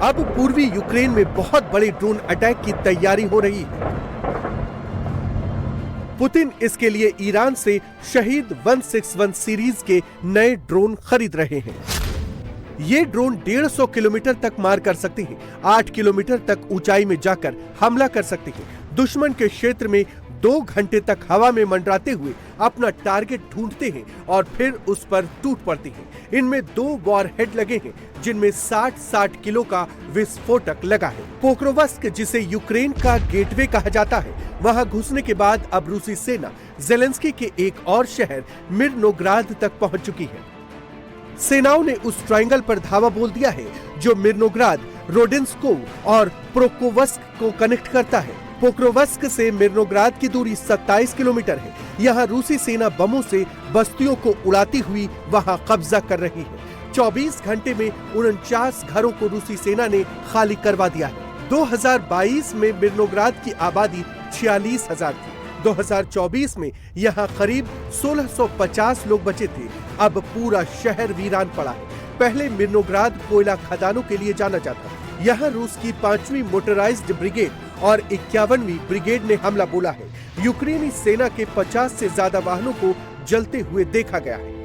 अब पूर्वी यूक्रेन में बहुत बड़े ड्रोन अटैक की तैयारी हो रही है। पुतिन इसके लिए ईरान से शहीद 161 सीरीज के नए ड्रोन खरीद रहे हैं। ये ड्रोन 150 किलोमीटर तक मार कर सकते हैं, 8 किलोमीटर तक ऊंचाई में जाकर हमला कर सकते हैं, दुश्मन के क्षेत्र में 2 घंटे तक हवा में मंडराते हुए अपना टारगेट ढूंढते हैं और फिर उस पर टूट पड़ते हैं। इनमें 2 वॉरहेड लगे हैं जिनमें 60 किलो का विस्फोटक लगा है। पोक्रोवस्क, जिसे यूक्रेन का गेटवे कहा जाता है, वहां घुसने के बाद अब रूसी सेना जेलेंस्की के एक और शहर मिर्नोग्राद तक पहुंच चुकी है। सेनाओं ने उस ट्रायंगल पर धावा बोल दिया है जो मिर्नोग्राद, रोडेंस्कोव और प्रोकोवस्क को कनेक्ट करता है। पोक्रोवस्क से मिर्नोग्राद की दूरी 27 किलोमीटर है। यहाँ रूसी सेना बमों से बस्तियों को उड़ाती हुई वहां कब्जा कर रही है। 24 घंटे में 49 घरों को रूसी सेना ने खाली करवा दिया है। 2022 में मिर्नोग्राद की आबादी 46,000 थी। 2024 में यहाँ करीब 1650 लोग बचे थे। अब पूरा शहर वीरान पड़ा है। पहले मिर्नोग्राद कोयला खदानों के लिए जाना जाता है। यहाँ रूस की 5वीं मोटराइज्ड ब्रिगेड और 51वीं ब्रिगेड ने हमला बोला है। यूक्रेनी सेना के 50 से ज्यादा वाहनों को जलते हुए देखा गया है।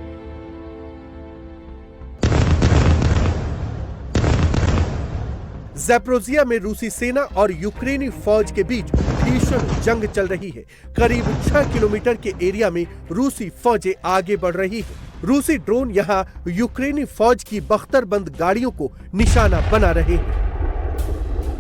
ज़ैपोरिज़िया में रूसी सेना और यूक्रेनी फौज के बीच भीषण जंग चल रही है। करीब 6 किलोमीटर के एरिया में रूसी फौजें आगे बढ़ रही है। रूसी ड्रोन यहां यूक्रेनी फौज की बख्तरबंद गाड़ियों को निशाना बना रहे हैं।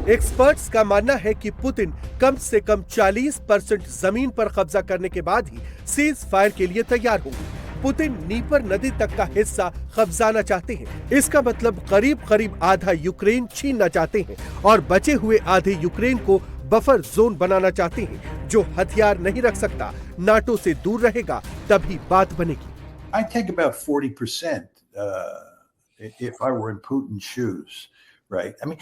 एक्सपर्ट्स का मानना है कि पुतिन कम से कम 40% जमीन पर कब्जा करने के बाद ही सीज फायर के लिए तैयार होंगे। पुतिन नीपर नदी तक का हिस्सा कब्जाना चाहते हैं। इसका मतलब करीब आधा यूक्रेन छीनना चाहते हैं और बचे हुए आधे यूक्रेन को बफर जोन बनाना चाहते हैं जो हथियार नहीं रख सकता, नाटो से दूर रहेगा, तभी बात बनेगी। I take about 40% if I were in Putin's shoes, right? I mean,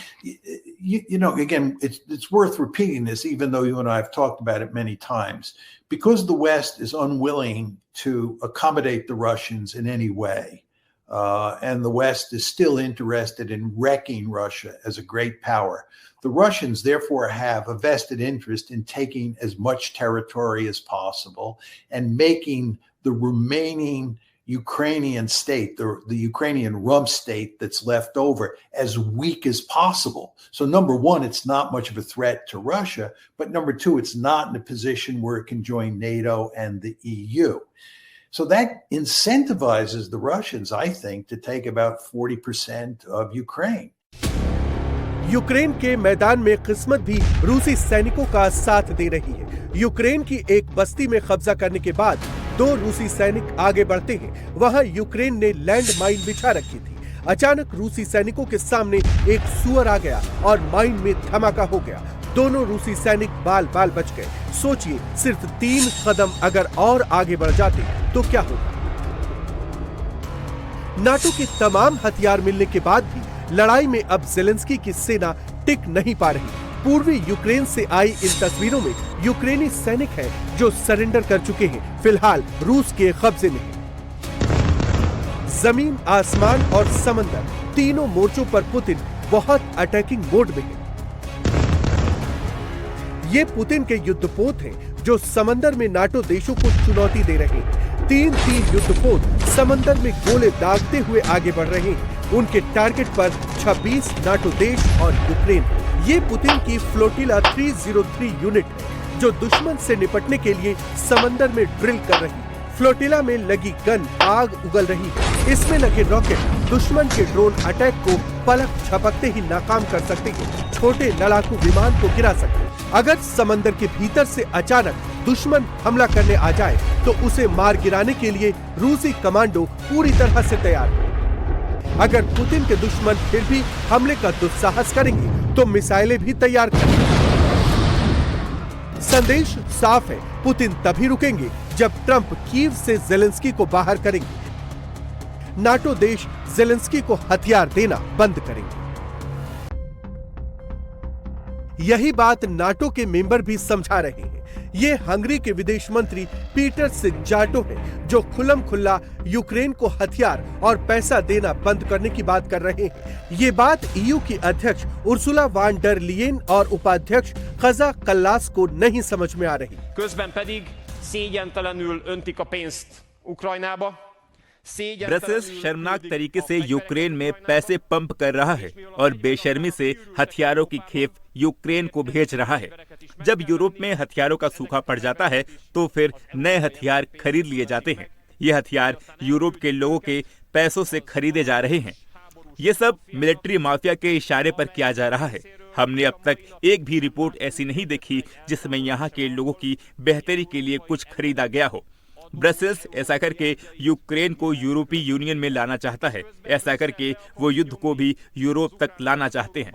you know, again, it's worth repeating this, even though you and I have talked about it many times, because the West is unwilling to accommodate the Russians in any way, and the West is still interested in wrecking Russia as a great power. The Russians, therefore, have a vested interest in taking as much territory as possible and making the remaining Ukrainian state, the Ukrainian rump state that's left over, as weak as possible. So number one, it's not much of a threat to Russia, but number two, it's not in a position where it can join NATO and the EU. So that incentivizes the Russians, I think, to take about 40% of Ukraine. Ukraine के मैदान में किस्मत भी रूसी सैनिकों का साथ दे रही है। यूक्रेन की एक बस्ती में कब्जा करने के बाद 2 रूसी सैनिक आगे बढ़ते हैं। वहां यूक्रेन ने लैंड माइन बिछा रखी थी। अचानक रूसी सैनिकों के सामने एक सुअर आ गया और माइन में धमाका हो गया। दोनों रूसी सैनिक बाल बच गए। सोचिए, सिर्फ 3 कदम अगर और आगे बढ़ जाते तो क्या होगा। नाटो के तमाम हथियार मिलने के बाद भी लड़ाई में अब जेलेंस्की की सेना टिक नहीं पा रही। पूर्वी यूक्रेन से आई इन तस्वीरों में यूक्रेनी सैनिक हैं जो सरेंडर कर चुके हैं, फिलहाल रूस के कब्जे में हैं। जमीन, आसमान और समंदर, तीनों मोर्चों पर पुतिन बहुत अटैकिंग मोड में है। ये पुतिन के युद्धपोत हैं जो समंदर में नाटो देशों को चुनौती दे रहे हैं। 3 युद्धपोत समंदर में गोले दागते हुए आगे बढ़ रहे हैं। उनके टारगेट पर 26 नाटो देश और यूक्रेन। ये पुतिन की फ्लोटिला 303 यूनिट है जो दुश्मन से निपटने के लिए समंदर में ड्रिल कर रही है। फ्लोटिला में लगी गन आग उगल रही है। इसमें लगे रॉकेट दुश्मन के ड्रोन अटैक को पलक झपकते ही नाकाम कर सकते हैं, छोटे लड़ाकू विमान को गिरा सकते हैं। अगर समंदर के भीतर से अचानक दुश्मन हमला करने आ जाए तो उसे मार गिराने के लिए रूसी कमांडो पूरी तरह से तैयार है। अगर पुतिन के दुश्मन फिर भी हमले का दुस्साहस करेंगे तो मिसाइलें भी तैयार करेंगे। संदेश साफ है, पुतिन तभी रुकेंगे जब ट्रंप कीव से जेलेंस्की को बाहर करेंगे। नाटो देश जेलेंस्की को हथियार देना बंद करेंगे। यही बात नाटो के मेंबर भी समझा रहे हैं। ये हंगरी के विदेश मंत्री पीटर सिगजाटो हैं, जो खुल्लम खुल्ला यूक्रेन को हथियार और पैसा देना बंद करने की बात कर रहे हैं। ये बात ईयू की अध्यक्ष उर्सुला वान डर लियेन और उपाध्यक्ष खजा कल्लास को नहीं समझ में आ रही। Közben pedig szégyentelenül öntik a pénzt Ukrajnába. Brussels शर्मनाक तरीके से यूक्रेन में पैसे पंप कर रहा है और बेशर्मी से हथियारों की खेप यूक्रेन को भेज रहा है। जब यूरोप में हथियारों का सूखा पड़ जाता है तो फिर नए हथियार खरीद लिए जाते हैं। ये हथियार यूरोप के लोगों के पैसों से खरीदे जा रहे हैं। ये सब मिलिट्री माफिया के इशारे पर किया जा रहा है। हमने अब तक एक भी रिपोर्ट ऐसी नहीं देखी जिसमें यहाँ के लोगों की बेहतरी के लिए कुछ खरीदा गया हो। ब्रसेल्स ऐसा करके यूक्रेन को यूरोपीय यूनियन में लाना चाहता है। ऐसा करके वो युद्ध को भी यूरोप तक लाना चाहते हैं।